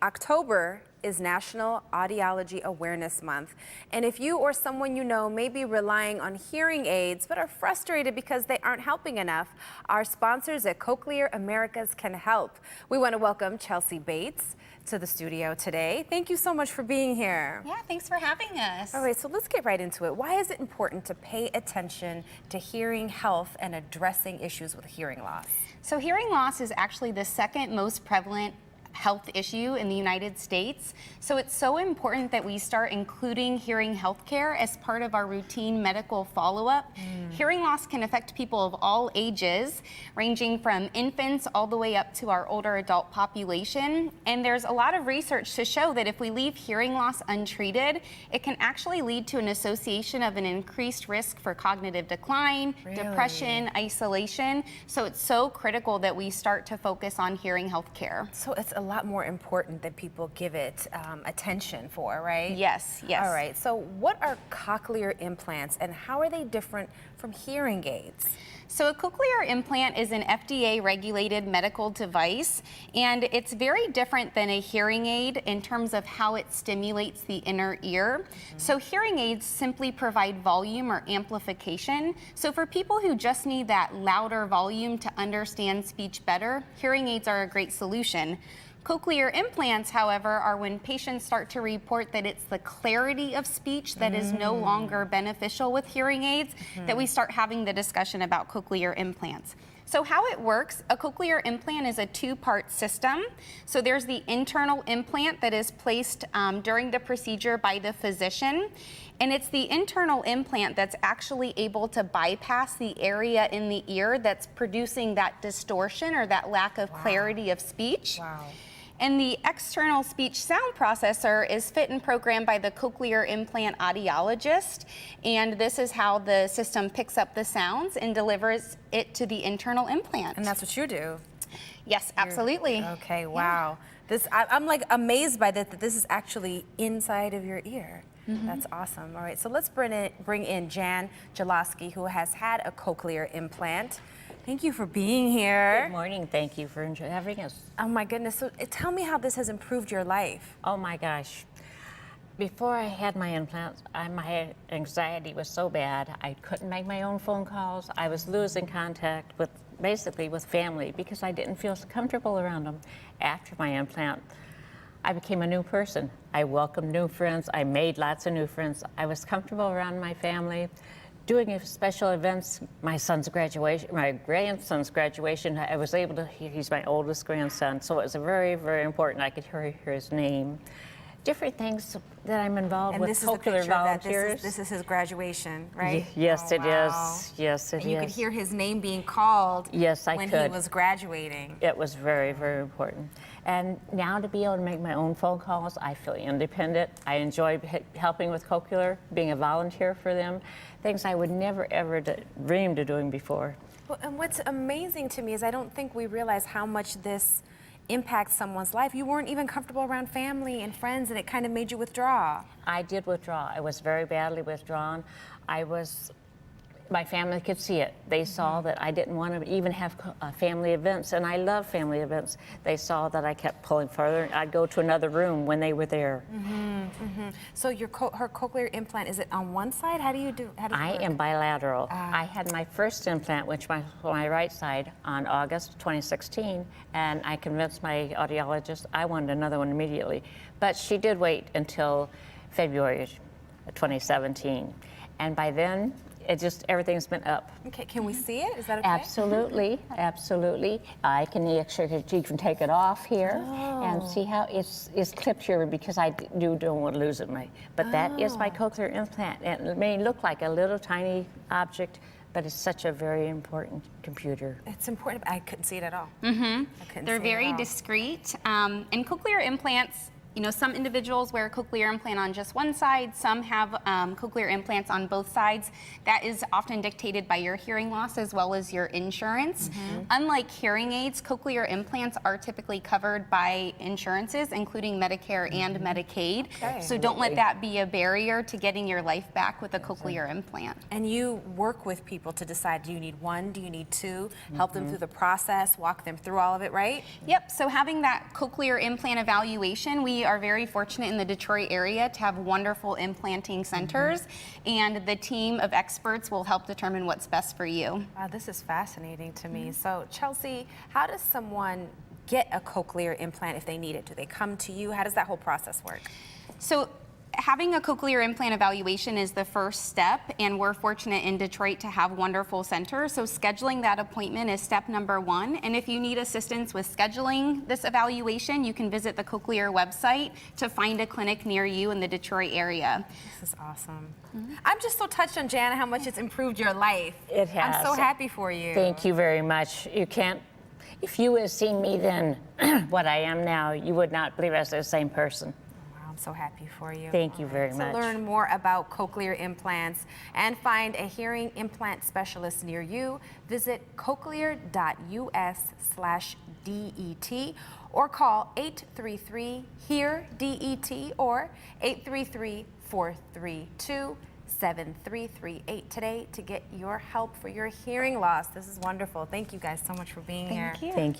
October is National Audiology Awareness Month. And if you or someone you know may be relying on hearing aids but are frustrated because they aren't helping enough, our sponsors at Cochlear Americas can help. We want to welcome Chelsea Bates to the studio today. Thank you so much for being here. Yeah, thanks for having us. All right, so let's get right into it. Why is it important to pay attention to hearing health and addressing issues with hearing loss? So hearing loss is actually the second most prevalent health issue in the United States. So it's so important that we start including hearing health care as part of our routine medical follow-up. Hearing loss can affect people of all ages, ranging from infants all the way up to our older adult population. And there's a lot of research to show that if we leave hearing loss untreated, it can actually lead to an association of an increased risk for cognitive decline, depression, isolation. So it's so critical that we start to focus on hearing health care. So it's a lot more important that people give it attention for, right? Yes, yes. All right, so what are cochlear implants and how are they different from hearing aids? So a cochlear implant is an FDA-regulated medical device, and it's very different than a hearing aid in terms of how it stimulates the inner ear. So hearing aids simply provide volume or amplification. So for people who just need that louder volume to understand speech better, hearing aids are a great solution. Cochlear implants, however, are when patients start to report that it's the clarity of speech that is no longer beneficial with hearing aids, that we start having the discussion about cochlear implants. So how it works, a cochlear implant is a two-part system. So there's the internal implant that is placed during the procedure by the physician. And it's the internal implant that's actually able to bypass the area in the ear that's producing that distortion or that lack of clarity of speech. And the external speech sound processor is fit and programmed by the cochlear implant audiologist. And this is how the system picks up the sounds and delivers it to the internal implant. And that's what you do? Yes, absolutely. Okay, wow. I'm like amazed by that this is actually inside of your ear. That's awesome. All right, so let's bring in Jan Jaloski, who has had a cochlear implant. Thank you for being here. Good morning. Thank you for having us. Oh my goodness. So tell me how this has improved your life. Oh my gosh. Before I had my implants, my anxiety was so bad. I couldn't make my own phone calls. I was losing contact with basically with family because I didn't feel so comfortable around them. After my implant, I became a new person. I welcomed new friends. I made lots of new friends. I was comfortable around my family. Doing special events, my son's graduation, my grandson's graduation, I was able to hear, he's my oldest grandson, so it was very, very important. I could hear his name. Different things that I'm involved with, cochlear volunteers. This is his graduation, right? Yes, it is. Yes, it is. And you could hear his name being called when he was graduating. It was very, very important. And now to be able to make my own phone calls, I feel independent. I enjoy helping with Cochlear, being a volunteer for them, things I would never, ever dreamed of doing before. Well, and what's amazing to me is I don't think we realize how much this impacts someone's life. You weren't even comfortable around family and friends, and it kind of made you withdraw. I did withdraw. I was very badly withdrawn. My family could see it. They saw that I didn't want to even have family events, and I love family events. They saw that I kept pulling further. I'd go to another room when they were there. So her cochlear implant, is it on one side? How do you do it? I am bilateral. I had my first implant, which was my right side, on August 2016, and I convinced my audiologist I wanted another one immediately. But she did wait until February 2017, and by then, everything's been up. Okay, can we see it? Is that okay? Absolutely, absolutely. I can actually even take it off here and see how it's clipped here because I don't want to lose it. But that is my cochlear implant. And it may look like a little tiny object, but it's such a very important computer. It's important. I couldn't see it at all. They're very discreet. And cochlear implants You know, some individuals wear a cochlear implant on just one side, some have cochlear implants on both sides. That is often dictated by your hearing loss as well as your insurance. Unlike hearing aids, cochlear implants are typically covered by insurances, including Medicare and Medicaid. Okay. So don't let that be a barrier to getting your life back with a cochlear implant. And you work with people to decide, do you need one, do you need two, help them through the process, walk them through all of it, right? Yep, so having that cochlear implant evaluation, we are very fortunate in the Detroit area to have wonderful implanting centers, and the team of experts will help determine what's best for you. Wow, this is fascinating to me. So Chelsea, how does someone get a cochlear implant if they need it? Do they come to you? How does that whole process work? So having a cochlear implant evaluation is the first step, and we're fortunate in Detroit to have wonderful centers. So scheduling that appointment is step number one. And if you need assistance with scheduling this evaluation, you can visit the Cochlear website to find a clinic near you in the Detroit area. This is awesome. I'm just so touched on Jana, how much it's improved your life. It has. I'm so happy for you. Thank you very much. You can't, if you had seen me then, what I am now, you would not believe I was the same person. I'm so happy for you. Thank you very much. To learn more about cochlear implants and find a hearing implant specialist near you, visit cochlear.us/DET or call 833-HEAR-DET or 833-432-7338 today to get your help for your hearing loss. This is wonderful. Thank you guys so much for being here. Thank you. Thank you.